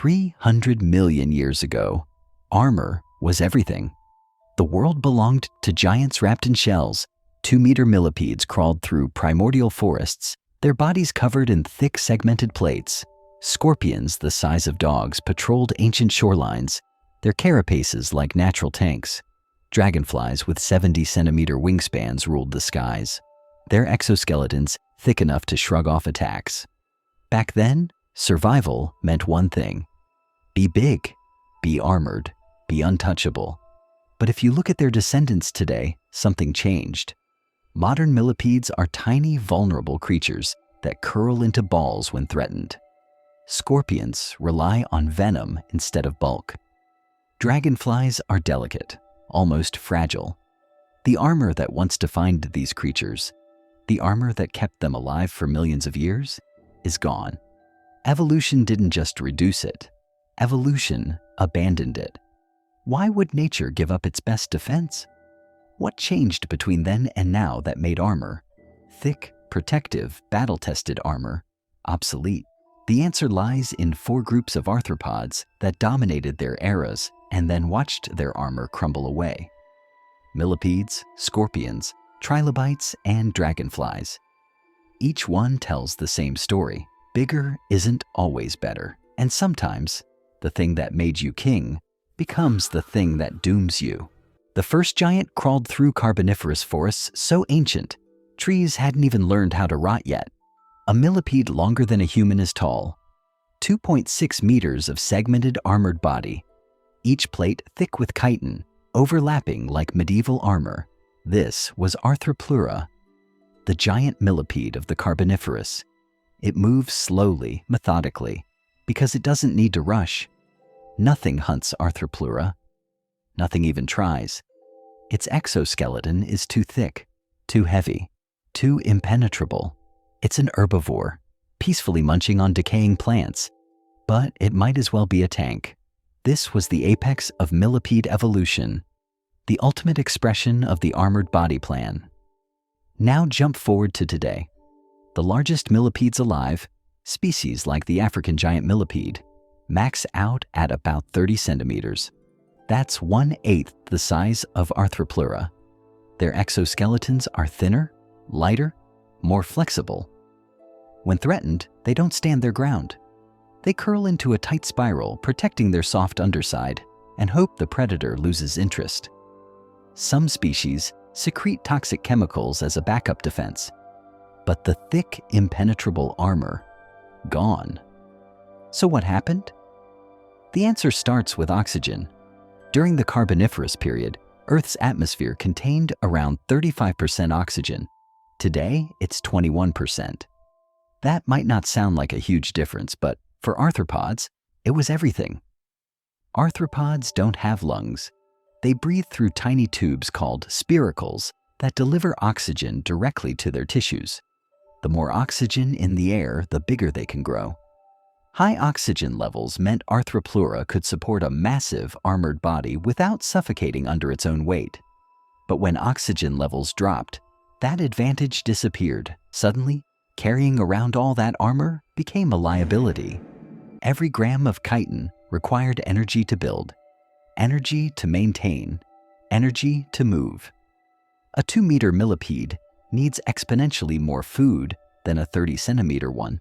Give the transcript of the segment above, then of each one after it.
300 million years ago, armor was everything. The world belonged to giants wrapped in shells. 2-meter millipedes crawled through primordial forests, their bodies covered in thick segmented plates. Scorpions the size of dogs patrolled ancient shorelines, their carapaces like natural tanks. Dragonflies with 70-centimeter wingspans ruled the skies, their exoskeletons thick enough to shrug off attacks. Back then, survival meant one thing: be big, be armored, be untouchable. But if you look at their descendants today, something changed. Modern millipedes are tiny, vulnerable creatures that curl into balls when threatened. Scorpions rely on venom instead of bulk. Dragonflies are delicate, almost fragile. The armor that once defined these creatures, the armor that kept them alive for millions of years, is gone. Evolution didn't just reduce it. Evolution abandoned it. Why would nature give up its best defense? What changed between then and now that made armor, thick, protective, battle-tested armor, obsolete? The answer lies in 4 groups of arthropods that dominated their eras and then watched their armor crumble away. Millipedes, scorpions, trilobites, and dragonflies. Each one tells the same story. Bigger isn't always better, and sometimes the thing that made you king becomes the thing that dooms you. The first giant crawled through Carboniferous forests so ancient, trees hadn't even learned how to rot yet. A millipede longer than a human is tall, 2.6 meters of segmented armored body, each plate thick with chitin, overlapping like medieval armor. This was Arthropleura, the giant millipede of the Carboniferous. It moves slowly, methodically, because it doesn't need to rush. Nothing hunts Arthropleura. Nothing even tries. Its exoskeleton is too thick, too heavy, too impenetrable. It's an herbivore, peacefully munching on decaying plants, but it might as well be a tank. This was the apex of millipede evolution, the ultimate expression of the armored body plan. Now jump forward to today. The largest millipedes alive, species like the African giant millipede, max out at about 30 centimeters. That's 1/8 the size of Arthropleura. Their exoskeletons are thinner, lighter, more flexible. When threatened, they don't stand their ground. They curl into a tight spiral, protecting their soft underside, and hope the predator loses interest. Some species secrete toxic chemicals as a backup defense, but the thick, impenetrable armor, gone. So what happened? The answer starts with oxygen. During the Carboniferous period, Earth's atmosphere contained around 35% oxygen. Today, it's 21%. That might not sound like a huge difference, but for arthropods, it was everything. Arthropods don't have lungs. They breathe through tiny tubes called spiracles that deliver oxygen directly to their tissues. The more oxygen in the air, the bigger they can grow. High oxygen levels meant Arthropleura could support a massive armored body without suffocating under its own weight. But when oxygen levels dropped, that advantage disappeared. Suddenly, carrying around all that armor became a liability. Every gram of chitin required energy to build, energy to maintain, energy to move. A 2-meter millipede needs exponentially more food than a 30-centimeter one.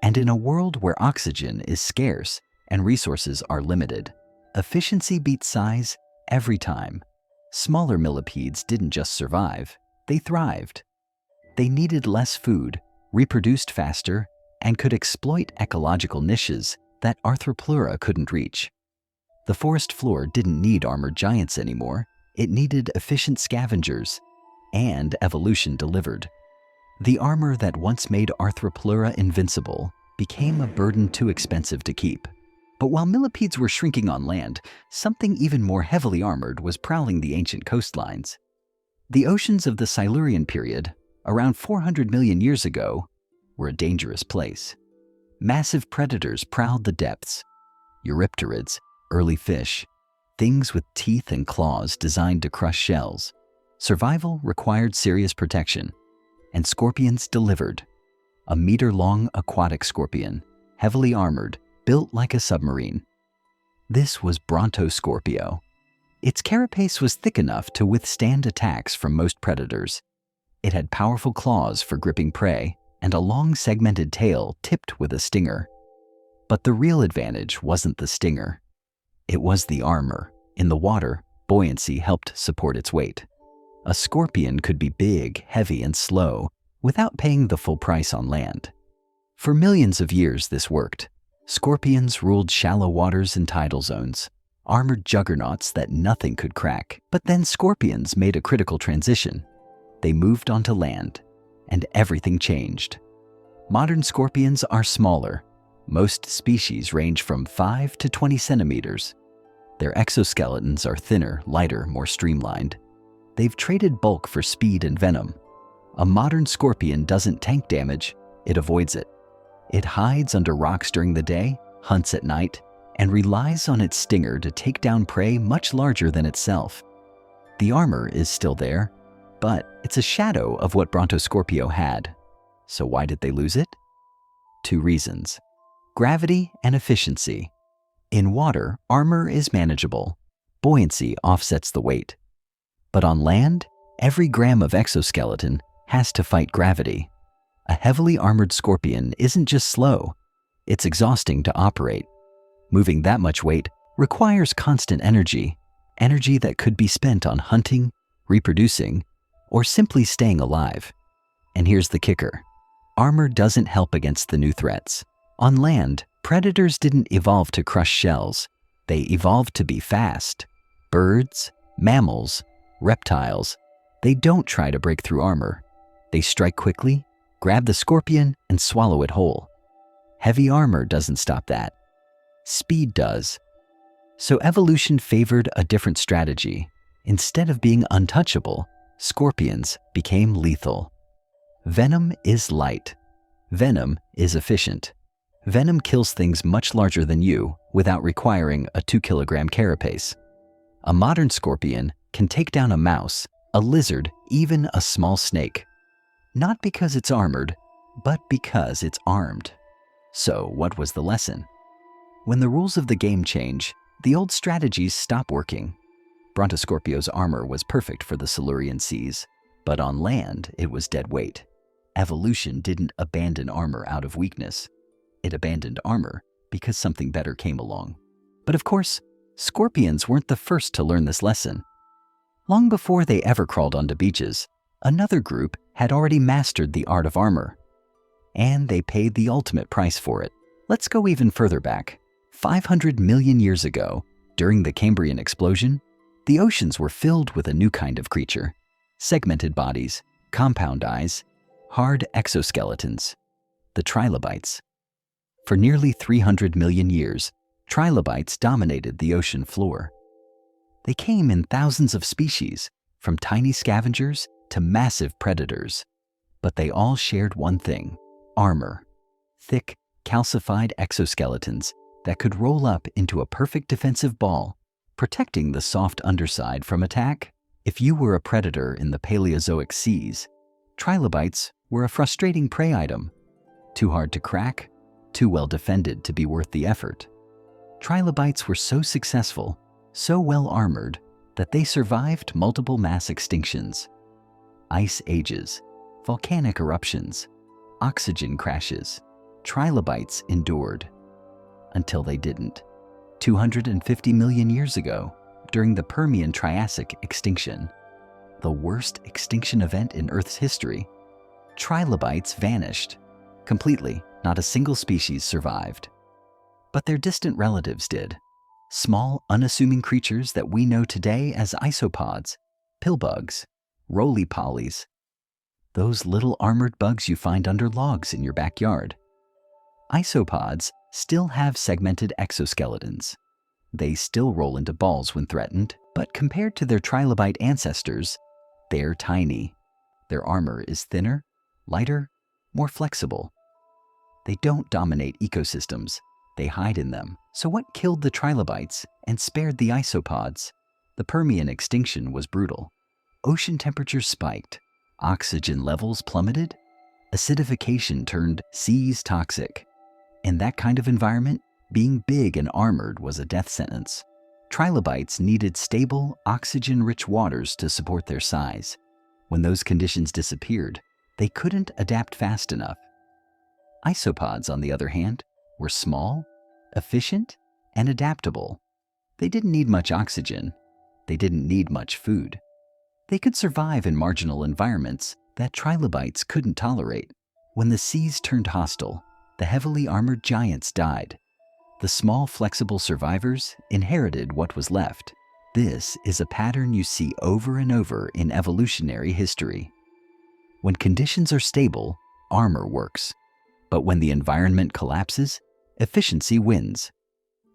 And in a world where oxygen is scarce and resources are limited, efficiency beats size every time. Smaller millipedes didn't just survive, they thrived. They needed less food, reproduced faster, and could exploit ecological niches that Arthropleura couldn't reach. The forest floor didn't need armored giants anymore. It needed efficient scavengers, and evolution delivered. The armor that once made Arthropleura invincible became a burden too expensive to keep. But while millipedes were shrinking on land, something even more heavily armored was prowling the ancient coastlines. The oceans of the Silurian period, around 400 million years ago, were a dangerous place. Massive predators prowled the depths. Eurypterids, early fish, things with teeth and claws designed to crush shells. Survival required serious protection, and scorpions delivered. A meter-long aquatic scorpion, heavily armored, built like a submarine. This was Brontoscorpio. Its carapace was thick enough to withstand attacks from most predators. It had powerful claws for gripping prey and a long segmented tail tipped with a stinger. But the real advantage wasn't the stinger. It was the armor. In the water, buoyancy helped support its weight. A scorpion could be big, heavy, and slow without paying the full price on land. For millions of years this worked. Scorpions ruled shallow waters and tidal zones, armored juggernauts that nothing could crack. But then scorpions made a critical transition. They moved onto land, and everything changed. Modern scorpions are smaller. Most species range from 5 to 20 centimeters. Their exoskeletons are thinner, lighter, more streamlined. They've traded bulk for speed and venom. A modern scorpion doesn't tank damage, it avoids it. It hides under rocks during the day, hunts at night, and relies on its stinger to take down prey much larger than itself. The armor is still there, but it's a shadow of what Brontoscorpio had. So why did they lose it? 2 reasons. Gravity and efficiency. In water, armor is manageable. Buoyancy offsets the weight. But on land, every gram of exoskeleton has to fight gravity. A heavily armored scorpion isn't just slow, it's exhausting to operate. Moving that much weight requires constant energy that could be spent on hunting, reproducing, or simply staying alive. And here's the kicker. Armor doesn't help against the new threats. On land, predators didn't evolve to crush shells. They evolved to be fast. Birds, mammals, reptiles, they don't try to break through armor. They strike quickly, grab the scorpion, and swallow it whole. Heavy armor doesn't stop that. Speed does. So evolution favored a different strategy. Instead of being untouchable, scorpions became lethal. Venom is light. Venom is efficient. Venom kills things much larger than you without requiring a 2-kilogram carapace. A modern scorpion can take down a mouse, a lizard, even a small snake. Not because it's armored, but because it's armed. So what was the lesson? When the rules of the game change, the old strategies stop working. Brontoscorpio's armor was perfect for the Silurian seas, but on land it was dead weight. Evolution didn't abandon armor out of weakness. It abandoned armor because something better came along. But of course, scorpions weren't the first to learn this lesson. Long before they ever crawled onto beaches, another group had already mastered the art of armor. And they paid the ultimate price for it. Let's go even further back. 500 million years ago, during the Cambrian explosion, the oceans were filled with a new kind of creature. Segmented bodies, compound eyes, hard exoskeletons. The trilobites. For nearly 300 million years, trilobites dominated the ocean floor. They came in thousands of species, from tiny scavengers to massive predators. But they all shared one thing: armor. Thick, calcified exoskeletons that could roll up into a perfect defensive ball, protecting the soft underside from attack. If you were a predator in the Paleozoic seas, trilobites were a frustrating prey item. Too hard to crack, too well defended to be worth the effort. Trilobites were so successful, so well armored, that they survived multiple mass extinctions. Ice ages, volcanic eruptions, oxygen crashes. Trilobites endured. Until they didn't. 250 million years ago, during the Permian-Triassic extinction, the worst extinction event in Earth's history, trilobites vanished. Completely, not a single species survived. But their distant relatives did. Small, unassuming creatures that we know today as isopods, pillbugs, roly-polies. Those little armored bugs you find under logs in your backyard. Isopods still have segmented exoskeletons. They still roll into balls when threatened, but compared to their trilobite ancestors, they're tiny. Their armor is thinner, lighter, more flexible. They don't dominate ecosystems, they hide in them. So what killed the trilobites and spared the isopods? The Permian extinction was brutal. Ocean temperatures spiked, oxygen levels plummeted, acidification turned seas toxic. In that kind of environment, Being big and armored was a death sentence. Trilobites needed stable, oxygen-rich waters to support their size. When those conditions disappeared, they couldn't adapt fast enough. Isopods, on the other hand, were small, efficient, and adaptable. They didn't need much oxygen. They didn't need much food. They could survive in marginal environments that trilobites couldn't tolerate. When the seas turned hostile, the heavily armored giants died. The small, flexible survivors inherited what was left. This is a pattern you see over and over in evolutionary history. When conditions are stable, armor works. But when the environment collapses, efficiency wins.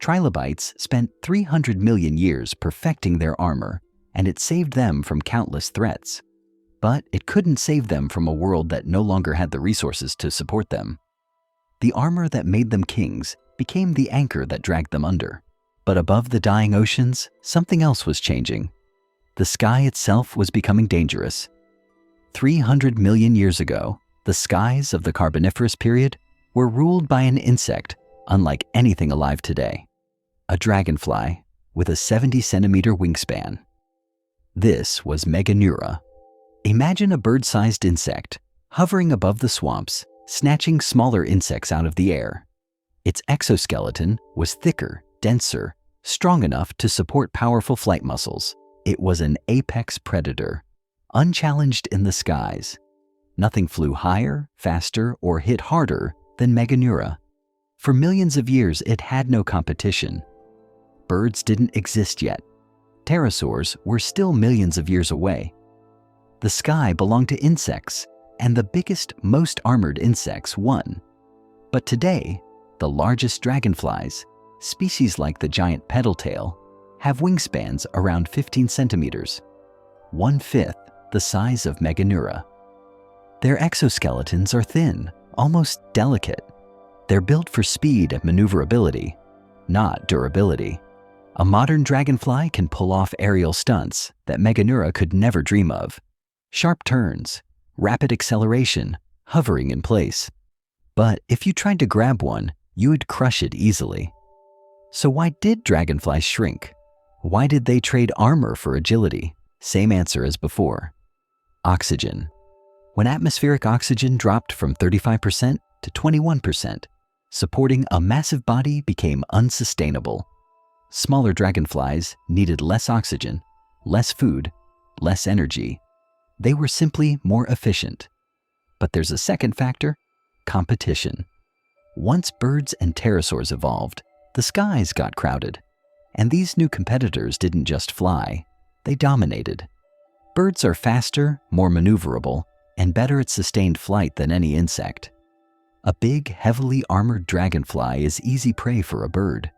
Trilobites spent 300 million years perfecting their armor, and it saved them from countless threats. But it couldn't save them from a world that no longer had the resources to support them. The armor that made them kings became the anchor that dragged them under. But above the dying oceans, something else was changing. The sky itself was becoming dangerous. 300 million years ago, the skies of the Carboniferous period were ruled by an insect unlike anything alive today, a dragonfly with a 70-centimeter wingspan. This was Meganeura. Imagine a bird-sized insect hovering above the swamps, snatching smaller insects out of the air. Its exoskeleton was thicker, denser, strong enough to support powerful flight muscles. It was an apex predator, unchallenged in the skies. Nothing flew higher, faster, or hit harder than Meganeura. For millions of years, it had no competition. Birds didn't exist yet. Pterosaurs were still millions of years away. The sky belonged to insects, and the biggest, most armored insects won. But today, the largest dragonflies, species like the giant petaltail, have wingspans around 15 centimeters, 1/5 the size of Meganeura. Their exoskeletons are thin, almost delicate. They're built for speed and maneuverability, not durability. A modern dragonfly can pull off aerial stunts that Meganeura could never dream of. Sharp turns, rapid acceleration, hovering in place. But if you tried to grab one, you would crush it easily. So why did dragonflies shrink? Why did they trade armor for agility? Same answer as before. Oxygen. When atmospheric oxygen dropped from 35% to 21%, supporting a massive body became unsustainable. Smaller dragonflies needed less oxygen, less food, less energy. They were simply more efficient. But there's a second factor: competition. Once birds and pterosaurs evolved, the skies got crowded. And these new competitors didn't just fly, they dominated. Birds are faster, more maneuverable, and better at sustained flight than any insect. A big, heavily armored dragonfly is easy prey for a bird.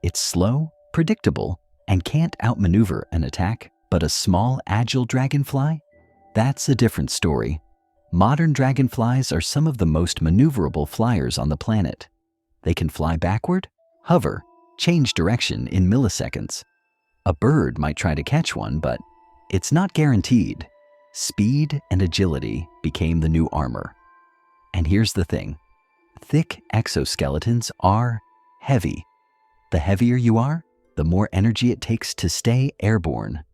It's slow, predictable, and can't outmaneuver an attack. But a small, agile dragonfly? That's a different story. Modern dragonflies are some of the most maneuverable flyers on the planet. They can fly backward, hover, change direction in milliseconds. A bird might try to catch one, but it's not guaranteed. Speed and agility became the new armor. And here's the thing: thick exoskeletons are heavy. The heavier you are, the more energy it takes to stay airborne.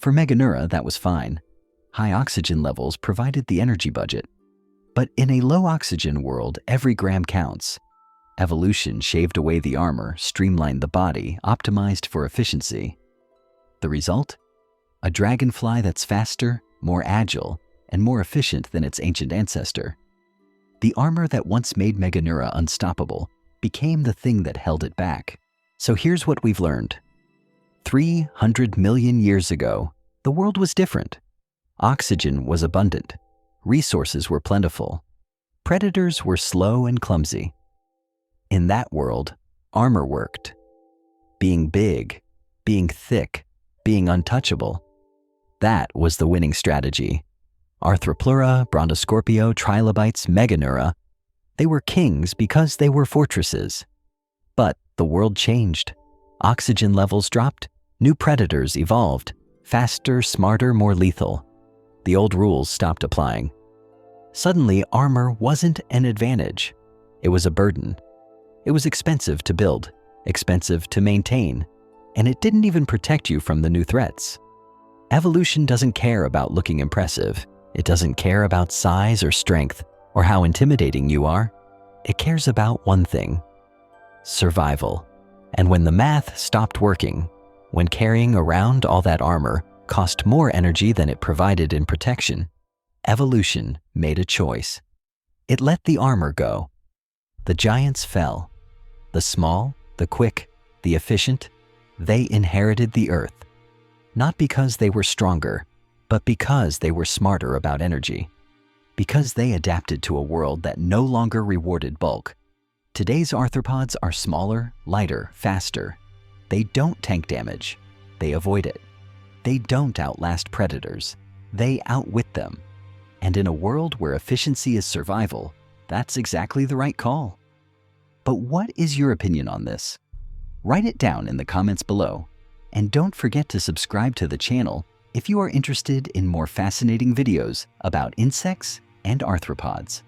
For Meganeura, that was fine. High oxygen levels provided the energy budget. But in a low oxygen world, every gram counts. Evolution shaved away the armor, streamlined the body, optimized for efficiency. The result? A dragonfly that's faster, more agile, and more efficient than its ancient ancestor. The armor that once made Meganeura unstoppable became the thing that held it back. So here's what we've learned. 300 million years ago, the world was different. Oxygen was abundant. Resources were plentiful. Predators were slow and clumsy. In that world, armor worked. Being big, being thick, being untouchable. That was the winning strategy. Arthropleura, Brontoscorpio, trilobites, Meganeura, they were kings because they were fortresses. But the world changed. Oxygen levels dropped, new predators evolved, faster, smarter, more lethal. The old rules stopped applying. Suddenly, armor wasn't an advantage. It was a burden. It was expensive to build, expensive to maintain, and it didn't even protect you from the new threats. Evolution doesn't care about looking impressive. It doesn't care about size or strength or how intimidating you are. It cares about one thing: survival. And when the math stopped working, when carrying around all that armor cost more energy than it provided in protection, evolution made a choice. It let the armor go. The giants fell. The small, the quick, the efficient, they inherited the earth. Not because they were stronger, but because they were smarter about energy. Because they adapted to a world that no longer rewarded bulk. Today's arthropods are smaller, lighter, faster. They don't tank damage. They avoid it. They don't outlast predators. They outwit them. And in a world where efficiency is survival, that's exactly the right call. But what is your opinion on this? Write it down in the comments below. And don't forget to subscribe to the channel if you are interested in more fascinating videos about insects and arthropods.